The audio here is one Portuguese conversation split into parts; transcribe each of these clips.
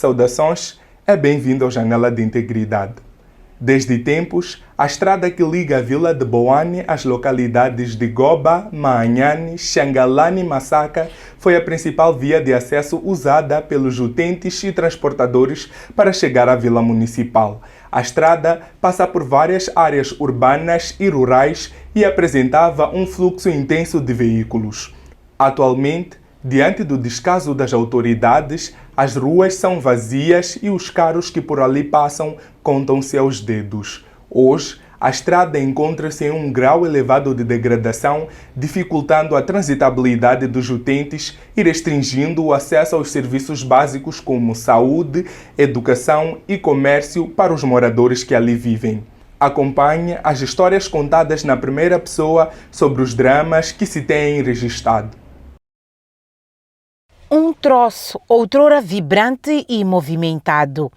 Saudações, é bem-vindo ao Janela de Integridade. Desde tempos, a estrada que liga a vila de Boane às localidades de Goba, Maanhane, Xangalani e Massaka foi a principal via de acesso usada pelos utentes e transportadores para chegar à vila municipal. A estrada passa por várias áreas urbanas e rurais e apresentava um fluxo intenso de veículos. Atualmente, diante do descaso das autoridades, as ruas são vazias e os carros que por ali passam contam-se aos dedos. Hoje, a estrada encontra-se em um grau elevado de degradação, dificultando a transitabilidade dos utentes e restringindo o acesso aos serviços básicos como saúde, educação e comércio para os moradores que ali vivem. Acompanhe as histórias contadas na primeira pessoa sobre os dramas que se têm registrado. Um troço outrora vibrante e movimentado.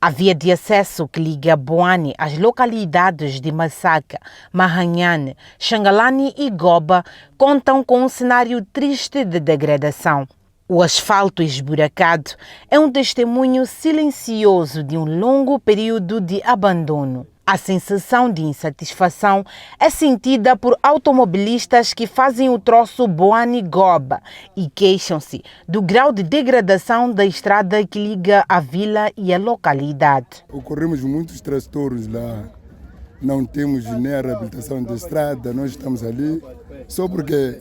A via de acesso que liga Boane às localidades de Massaka, Mahanhane, Xangalani e Goba contam com um cenário triste de degradação. O asfalto esburacado é um testemunho silencioso de um longo período de abandono. A sensação de insatisfação é sentida por automobilistas que fazem o troço Boane-Goba e queixam-se do grau de degradação da estrada que liga a vila e a localidade. Ocorremos muitos transtornos lá, não temos nem a reabilitação da estrada, nós estamos ali só porque,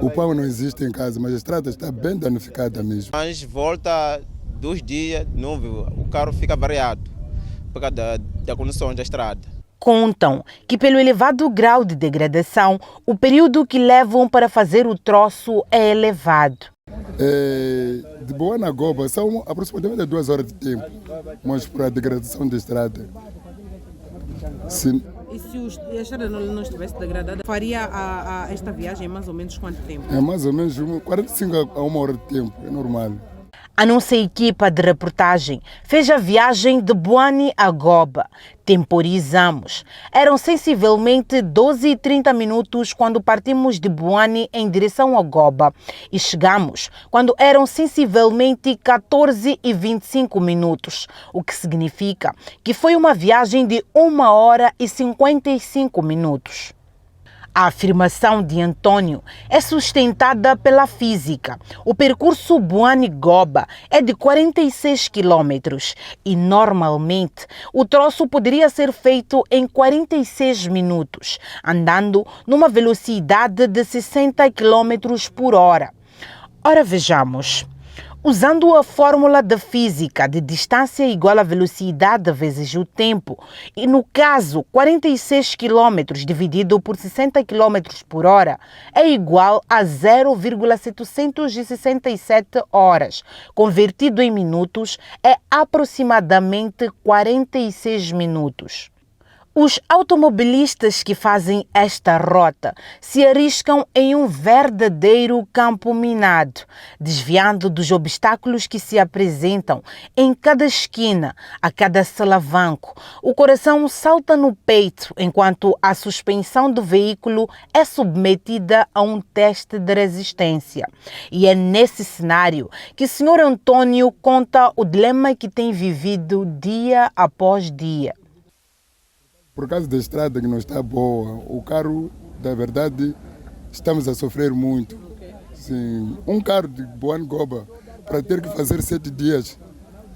o pão não existe em casa, mas a estrada está bem danificada mesmo. Mas volta 2 dias, de novo, o carro fica variado por causa da condição da estrada. Contam que pelo elevado grau de degradação, o período que levam para fazer o troço é elevado. De Boane a Goba são aproximadamente 2 horas de tempo, mas por a degradação da estrada. Sim. E se a estrada não estivesse degradada, faria esta viagem mais ou menos quanto tempo? É mais ou menos 45 a 1 hora de tempo, é normal. A nossa equipa de reportagem fez a viagem de Boane a Goba. Temporizamos. Eram sensivelmente 12h30 minutos quando partimos de Boane em direção a Goba e chegamos quando eram sensivelmente 14h25 minutos, o que significa que foi uma viagem de 1 hora e 55 minutos. A afirmação de Antônio é sustentada pela física. O percurso Boane-Goba é de 46 quilômetros e, normalmente, o troço poderia ser feito em 46 minutos, andando numa velocidade de 60 quilômetros por hora. Ora, vejamos. Usando a fórmula da física de distância igual a velocidade vezes o tempo, e no caso 46 km dividido por 60 km por hora é igual a 0,767 horas. Convertido em minutos, é aproximadamente 46 minutos. Os automobilistas que fazem esta rota se arriscam em um verdadeiro campo minado, desviando dos obstáculos que se apresentam em cada esquina, a cada salavanco. O coração salta no peito enquanto a suspensão do veículo é submetida a um teste de resistência. E é nesse cenário que o Sr. Antônio conta o dilema que tem vivido dia após dia. Por causa da estrada que não está boa, o carro, da verdade, estamos a sofrer muito. Sim, um carro de Boane-Goba, para ter que fazer 7 dias,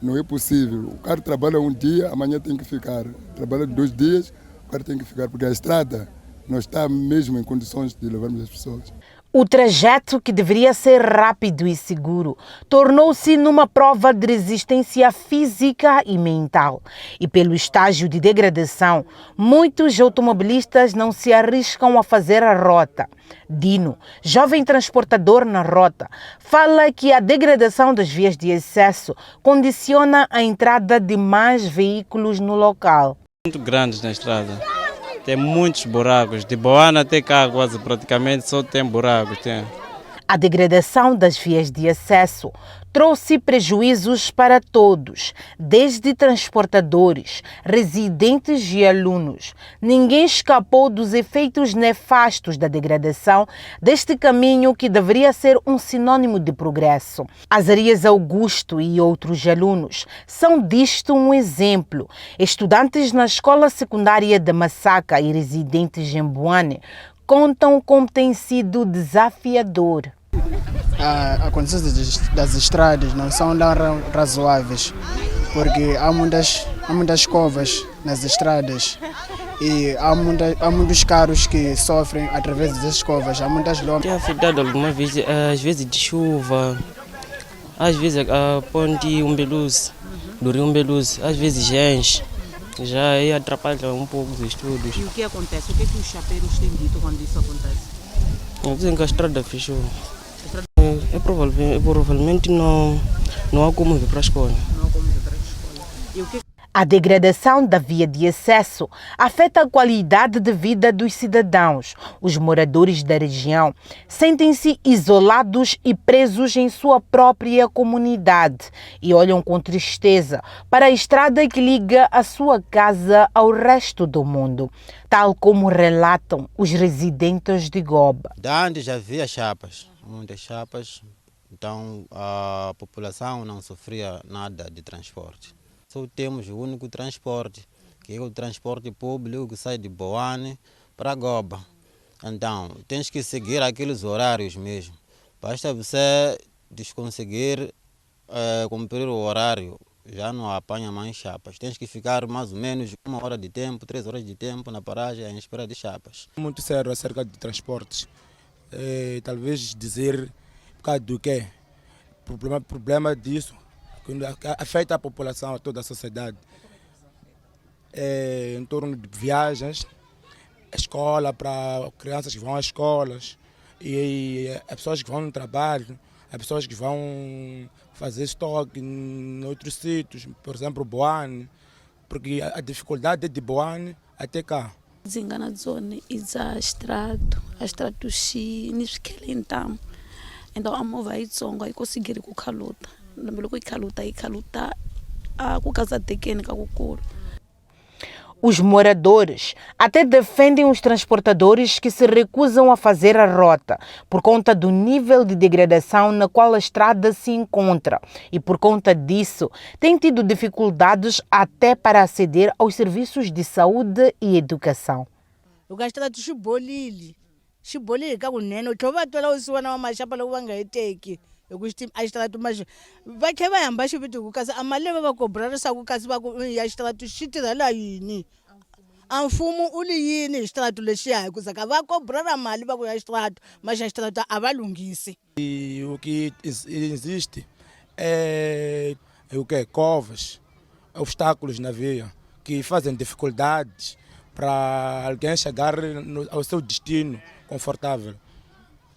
não é possível. O carro trabalha 1 dia, amanhã tem que ficar. Trabalha 2 dias, o carro tem que ficar, porque a estrada não está mesmo em condições de levarmos as pessoas. O trajeto, que deveria ser rápido e seguro, tornou-se numa prova de resistência física e mental. E pelo estágio de degradação, muitos automobilistas não se arriscam a fazer a rota. Dino, jovem transportador na rota, fala que a degradação das vias de acesso condiciona a entrada de mais veículos no local. Muito grandes na estrada. Tem muitos buracos. De Boane até cá, quase praticamente só tem buracos. A degradação das vias de acesso trouxe prejuízos para todos, desde transportadores, residentes e alunos. Ninguém escapou dos efeitos nefastos da degradação deste caminho que deveria ser um sinônimo de progresso. Azarias Augusto e outros alunos são disto um exemplo. Estudantes na escola secundária de Massaka e residentes em Buane contam como tem sido desafiador. A condição das estradas não são tão razoáveis, porque há muitas covas nas estradas e há muitos carros que sofrem através dessas covas, há muitas lomas. Tem afetado algumas vezes, às vezes de chuva, às vezes a ponte Umbeluz, do rio Umbeluz, às vezes gente. Já aí atrapalha um pouco os estudos. E o que acontece? O que é que os chapeiros têm dito quando isso acontece? Dizem que a estrada fechou. Provavelmente não há como vir para a escola. Não há como ir para a escola. E o que A degradação da via de acesso afeta a qualidade de vida dos cidadãos. Os moradores da região sentem-se isolados e presos em sua própria comunidade e olham com tristeza para a estrada que liga a sua casa ao resto do mundo, tal como relatam os residentes de Goba. Antes já havia chapas, muitas chapas, então a população não sofria nada de transporte. Só temos o único transporte, que é o transporte público que sai de Buane para Goba. Então, tens que seguir aqueles horários mesmo. Basta você desconseguir cumprir o horário, já não apanha mais chapas. Tens que ficar mais ou menos 1 hora de tempo, 3 horas de tempo na paragem em espera de chapas. Muito sério acerca de transportes. Talvez dizer por causa do quê? Problema disso que afeta a população, a toda a sociedade. Em torno de viagens, escola para crianças que vão às escolas, e as pessoas que vão no trabalho, as pessoas que vão fazer estoque em outros sítios, por exemplo, Buane, porque a dificuldade é de Buane até cá. Zingana zone iza extrato, extrato xi niswikele ntamu. Então a mova aí tsongo aí conseguir ku khaluta. Lembro ku khaluta a ku casa tekeni ka kukulu. Os moradores até defendem os transportadores que se recusam a fazer a rota por conta do nível de degradação na qual a estrada se encontra e por conta disso têm tido dificuldades até para aceder aos serviços de saúde e educação. O gastrado xibolile ka kunene u tlhova tola usiwa na maxapa loko va nga yi teki hikuva a xitarata mas va tlhe va hamba xivitiku kasi a mali leyi va kobrarisaku kasi va ku ya xitarata xi tirhela yini a mfumo u li yini hi xitarata lexiya hikuza ka va kobrara mali va ku ya xitarata mas ya xitarata a va lunghisi. O que existe é o que? Covas, obstáculos na via que fazem dificuldades para alguém chegar ao seu destino confortável.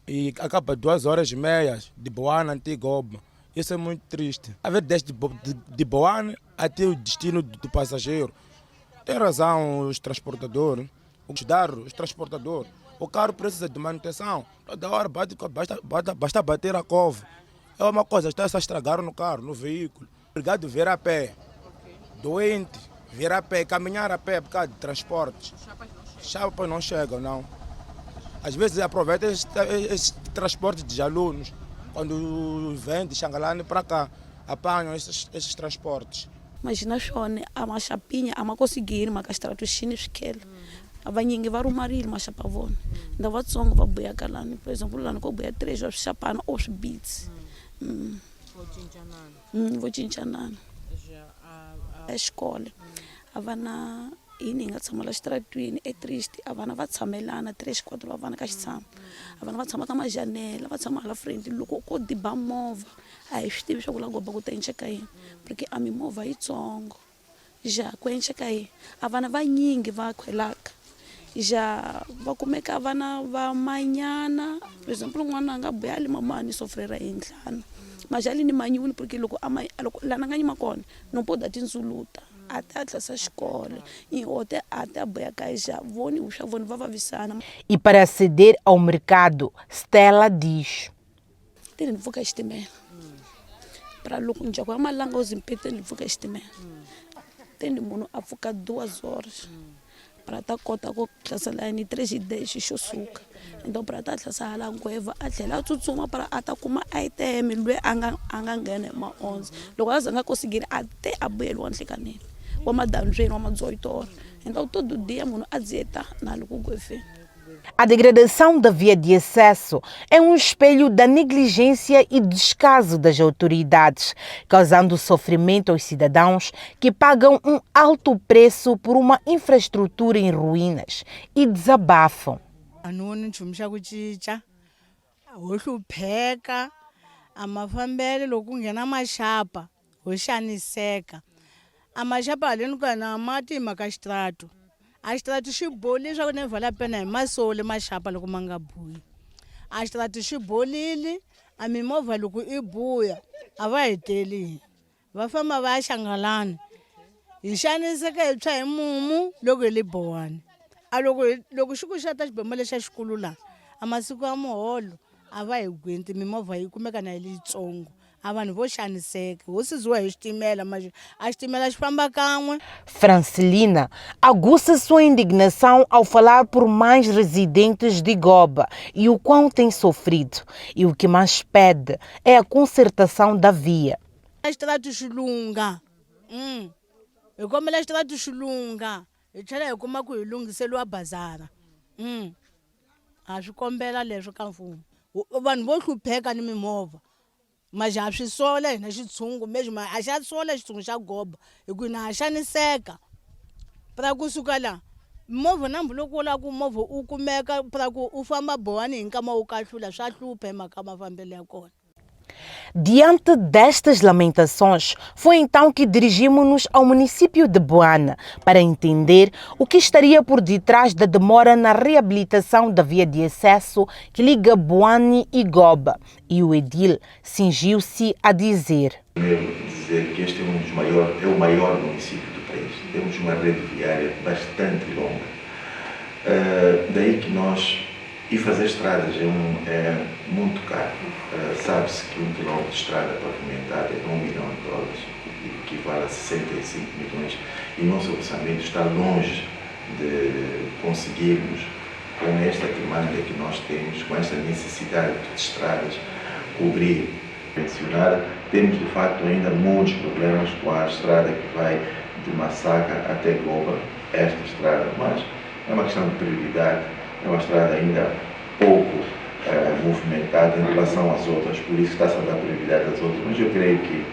E acaba 2h30 de Buane até Goba. Isso é muito triste. A ver, desde de Buane até o destino do passageiro. Tem razão os transportadores, os transportadores. O carro precisa de manutenção. Toda hora basta bater a cova. É uma coisa, está a estragar no carro, no veículo. Obrigado vir a pé. Doente, vir a pé, caminhar a pé por causa de transportes. Chapas não chegam, não. Às vezes aproveita esse transporte de alunos. Quando vêm de Xangalani para cá, apanham esses transportes. Imagina xone a maxapinha a ma conseguir ma castrato xini swikele. Avanyingi va rumarile maxapa vona. Nda vatsongo va buyaka lani, por exemplo lani ko buya 3 wa swixapana or swibitsi. Vo cincanana. Escola a vana yini nga tshama la xitratwini e triste a vana va tshamelana 3-4 va vana ka xitshamo a vana va tshama ka majanela va tshama hala frente loko ko diba movha a hi swi tivi swa ku la Goba ku ta endleka yini porque a mimovha yitsongo ja ku endleka yini a vana vanyingi va khwelaka ja va kumeka vana va manyana por exemplo n'wana a nga boya le mamani sofrera hi ntlhanu majali ni manyiwini porque loko lana nga nyima kona no poda tindzuluta até a tlasa xikolo e até a boia caixa voni o chavone vai vavisana. E para aceder ao mercado, Stella diz: teni ni pfuka xitimela para loko ni jaku ya malanga o zimpete ni pfuka xitimela teni munhu a pfuka 2 horas para ta kota ku hlasela ni 3 days xo suka então para ta hlasa hala ngweva a tlhela a tsutsuma para a ta kuma item lweyi a nga nghena ma 11 loko a zanga kosigiri a te a buyeliwa nhlekanini wa madanjweni wa madzoitora então todo dia munhu a dzieta na loko gweveni. A degradação da via de acesso é um espelho da negligência e descaso das autoridades, causando sofrimento aos cidadãos que pagam um alto preço por uma infraestrutura em ruínas e desabafam. Amafambele loko nghena maxapa ho xaniseka amaxapa haleni ka na matima ka xitrato a xitrato xi boli leswaku ni vala pena hi masole maxapa loko ma nga buyi a xitrato xi bolile a mimovha loko i buya a va heteli va famba va ya xangalana hi xaniseka hi tshwa hi mumu loko hi le Bowani a loko xi ku xa ta xibema lexa xikulu laha a masiku ya muholo a va hi gwenti mimovha yi kumeka na hi leyitsongo a vanhu vo xaniseka ho siziwa hi xitimela a xitimela xi famba kan'we. Francelina aguça sua indignação ao falar por mais residentes de Goba e o quão tem sofrido, e o que mais pede é a consertação da via. Xitrato xilunga hi kombela xitrato xilunga hi tlhela hi kuma ku hi lunghiseliwa bazara a swi kombela leswo ka mfumo vanhu vo hlupheka ni mimovha majaha swi sola hina xitshungu mesmo a xa sola xitshungu xa Goba hi ku hina ha xaniseka para kusuka la movha nambu loko u lava ku movha u kumeka para ku u famba Bowani hi nkama wu kahlula swa hlupha hi mhaka mafambelo ya kona. Diante destas lamentações, foi então que dirigimos-nos ao município de Boana para entender o que estaria por detrás da demora na reabilitação da via de acesso que liga Boane e Goba. E o edil cingiu-se a dizer: Primeiro, dizer que este é o maior município do país. Temos uma rede viária bastante longa. Daí que e fazer estradas é muito caro. Sabe-se que 1 quilômetro de estrada pavimentada é $1 milhão, que equivale a 65 milhões, e o nosso orçamento está longe de conseguirmos, com esta demanda que nós temos, com esta necessidade de estradas, cobrir. Mencionada, temos de facto ainda muitos problemas com a estrada que vai de Massaka até Goba, esta estrada, mas é uma questão de prioridade. É uma estrada ainda pouco movimentada em relação às outras, por isso está-se a dar prioridade às outras, mas eu creio que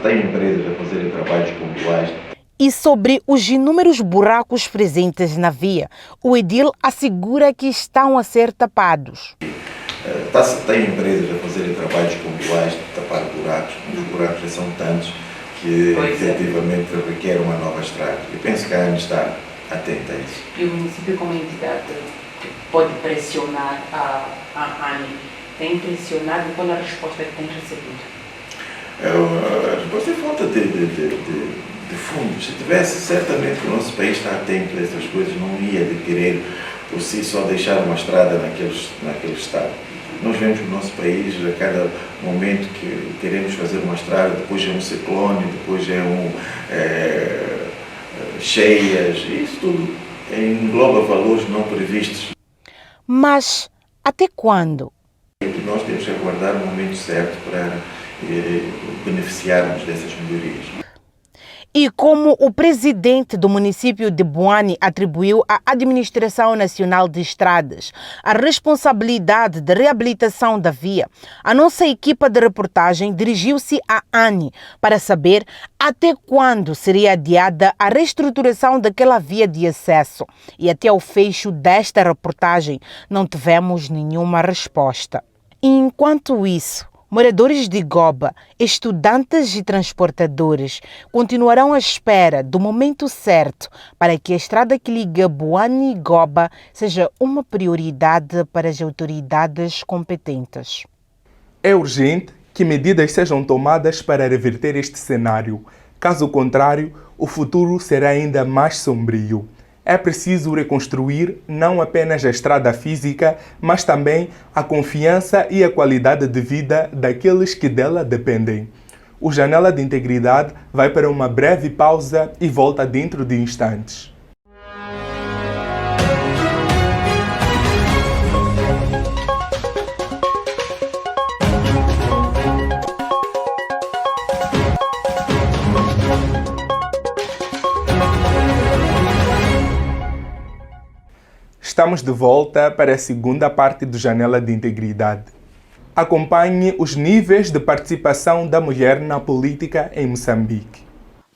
tem empresas a fazerem trabalhos pontuais. E sobre os inúmeros buracos presentes na via, o edil assegura que estão a ser tapados. Tem empresas a fazerem trabalhos pontuais de tapar buracos, mas os buracos já são tantos que efetivamente requer uma nova estrada. Eu penso que a ANE está atenta a isso. E o município, como entidade, pode pressionar a ANE? Tem pressionado? Qual é a resposta que tem recebido? A resposta é falta de fundos. Se tivesse, certamente o nosso país está atento a essas coisas, não ia de querer por si só deixar uma estrada naquele estado. Nós vemos no nosso país, a cada momento que queremos fazer uma estrada, depois é um ciclone, depois é cheias, isso tudo engloba valores não previstos. Mas até quando? Nós temos que aguardar o momento certo para beneficiarmos dessas melhorias. E como o presidente do município de Boane atribuiu à Administração Nacional de Estradas a responsabilidade de reabilitação da via, a nossa equipa de reportagem dirigiu-se à ANE para saber até quando seria adiada a reestruturação daquela via de acesso. E até o fecho desta reportagem não tivemos nenhuma resposta. E enquanto isso, moradores de Goba, estudantes e transportadores continuarão à espera do momento certo para que a estrada que liga Boane e Goba seja uma prioridade para as autoridades competentes. É urgente que medidas sejam tomadas para reverter este cenário. Caso contrário, o futuro será ainda mais sombrio. É preciso reconstruir não apenas a estrada física, mas também a confiança e a qualidade de vida daqueles que dela dependem. O Janela de Integridade vai para uma breve pausa e volta dentro de instantes. Estamos de volta para a segunda parte do Janela de Integridade. Acompanhe os níveis de participação da mulher na política em Moçambique.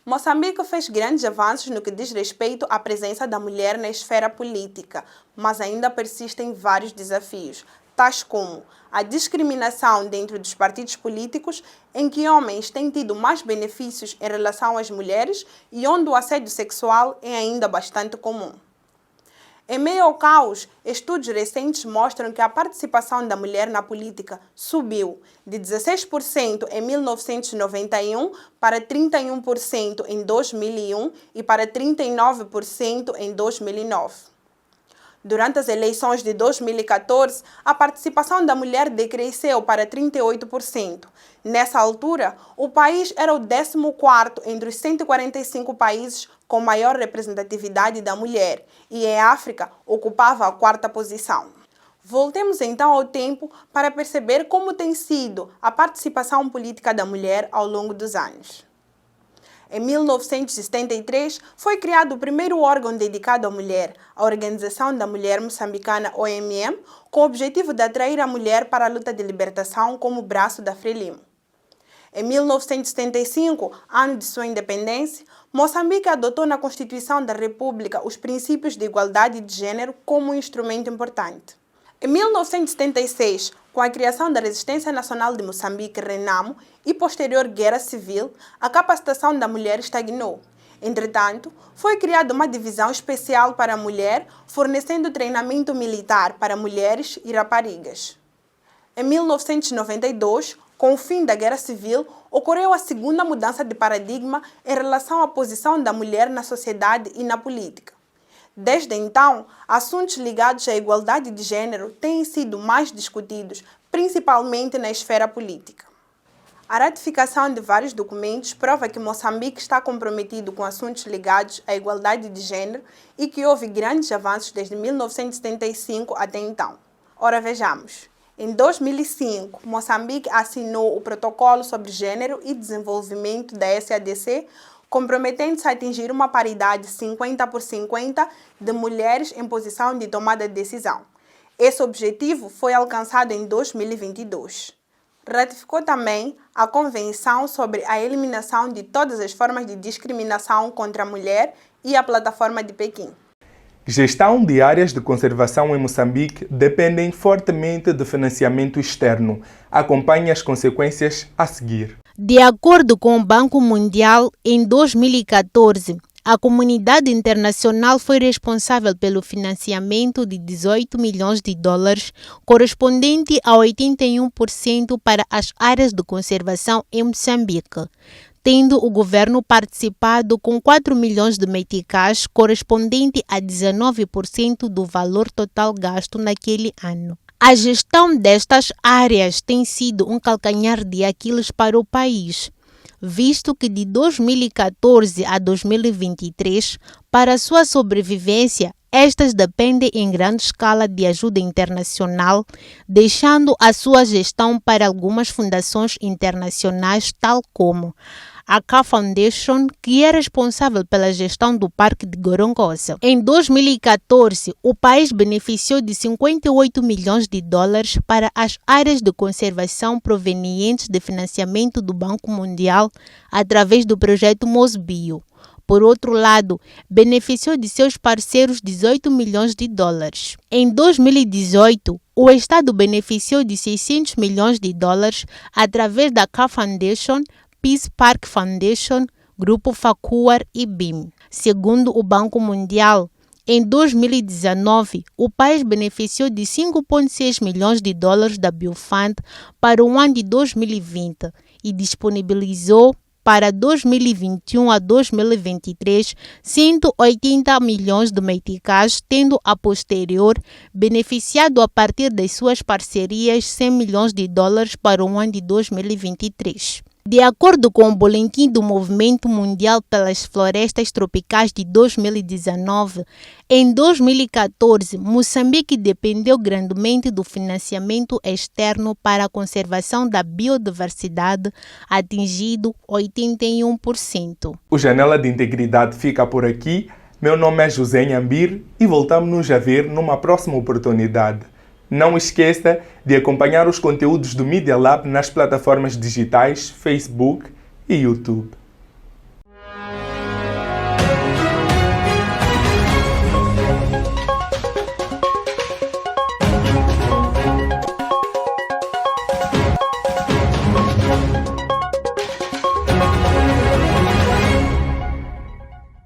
Moçambique fez grandes avanços no que diz respeito à presença da mulher na esfera política, mas ainda persistem vários desafios, tais como a discriminação dentro dos partidos políticos, em que homens têm tido mais benefícios em relação às mulheres e onde o assédio sexual é ainda bastante comum. Em meio ao caos, estudos recentes mostram que a participação da mulher na política subiu de 16% em 1991 para 31% em 2001 e para 39% em 2009. Durante as eleições de 2014, a participação da mulher decresceu para 38%. Nessa altura, o país era o 14º entre os 145 países com maior representatividade da mulher e, em África, ocupava a 4ª posição. Voltemos então ao tempo para perceber como tem sido a participação política da mulher ao longo dos anos. Em 1973, foi criado o primeiro órgão dedicado à mulher, a Organização da Mulher Moçambicana, OMM, com o objetivo de atrair a mulher para a luta de libertação como braço da Frelimo. Em 1975, ano de sua independência, Moçambique adotou na Constituição da República os princípios de igualdade de gênero como um instrumento importante. Em 1976, com a criação da Resistência Nacional de Moçambique, RENAMO, e posterior Guerra Civil, a capacitação da mulher estagnou. Entretanto, foi criada uma divisão especial para a mulher, fornecendo treinamento militar para mulheres e raparigas. Em 1992, com o fim da Guerra Civil, ocorreu a segunda mudança de paradigma em relação à posição da mulher na sociedade e na política. Desde então, assuntos ligados à igualdade de gênero têm sido mais discutidos, principalmente na esfera política. A ratificação de vários documentos prova que Moçambique está comprometido com assuntos ligados à igualdade de gênero e que houve grandes avanços desde 1975 até então. Ora, vejamos. Em 2005, Moçambique assinou o Protocolo sobre Gênero e Desenvolvimento da SADC, comprometendo-se a atingir uma paridade 50-50 de mulheres em posição de tomada de decisão. Esse objetivo foi alcançado em 2022. Ratificou também a Convenção sobre a Eliminação de todas as formas de discriminação contra a mulher e a Plataforma de Pequim. Gestão de áreas de conservação em Moçambique dependem fortemente de financiamento externo. Acompanhe as consequências a seguir. De acordo com o Banco Mundial, em 2014, a comunidade internacional foi responsável pelo financiamento de 18 milhões de dólares, correspondente a 81% para as áreas de conservação em Moçambique, tendo o governo participado com 4 milhões de meticais, correspondente a 19% do valor total gasto naquele ano. A gestão destas áreas tem sido um calcanhar de Aquiles para o país, visto que de 2014 a 2023, para sua sobrevivência, estas dependem em grande escala de ajuda internacional, deixando a sua gestão para algumas fundações internacionais, tal como a K Foundation, que é responsável pela gestão do Parque de Gorongosa. Em 2014, o país beneficiou de 58 milhões de dólares para as áreas de conservação provenientes de financiamento do Banco Mundial através do projeto Mosbio. Por outro lado, beneficiou de seus parceiros 18 milhões de dólares. Em 2018, o Estado beneficiou de 600 milhões de dólares através da K Foundation, Peace Park Foundation, Grupo Facuar e BIM. Segundo o Banco Mundial, em 2019, o país beneficiou de 5,6 milhões de dólares da Biofund para o ano de 2020 e disponibilizou para 2021 a 2023 180 milhões de meticais, tendo a posterior beneficiado a partir das suas parcerias 100 milhões de dólares para o ano de 2023. De acordo com o Boletim do Movimento Mundial pelas Florestas Tropicais de 2019, em 2014, Moçambique dependeu grandemente do financiamento externo para a conservação da biodiversidade, atingido 81%. O Janela de Integridade fica por aqui. Meu nome é José Nhambir e voltamos a ver numa próxima oportunidade. Não esqueça de acompanhar os conteúdos do Media Lab nas plataformas digitais Facebook e YouTube.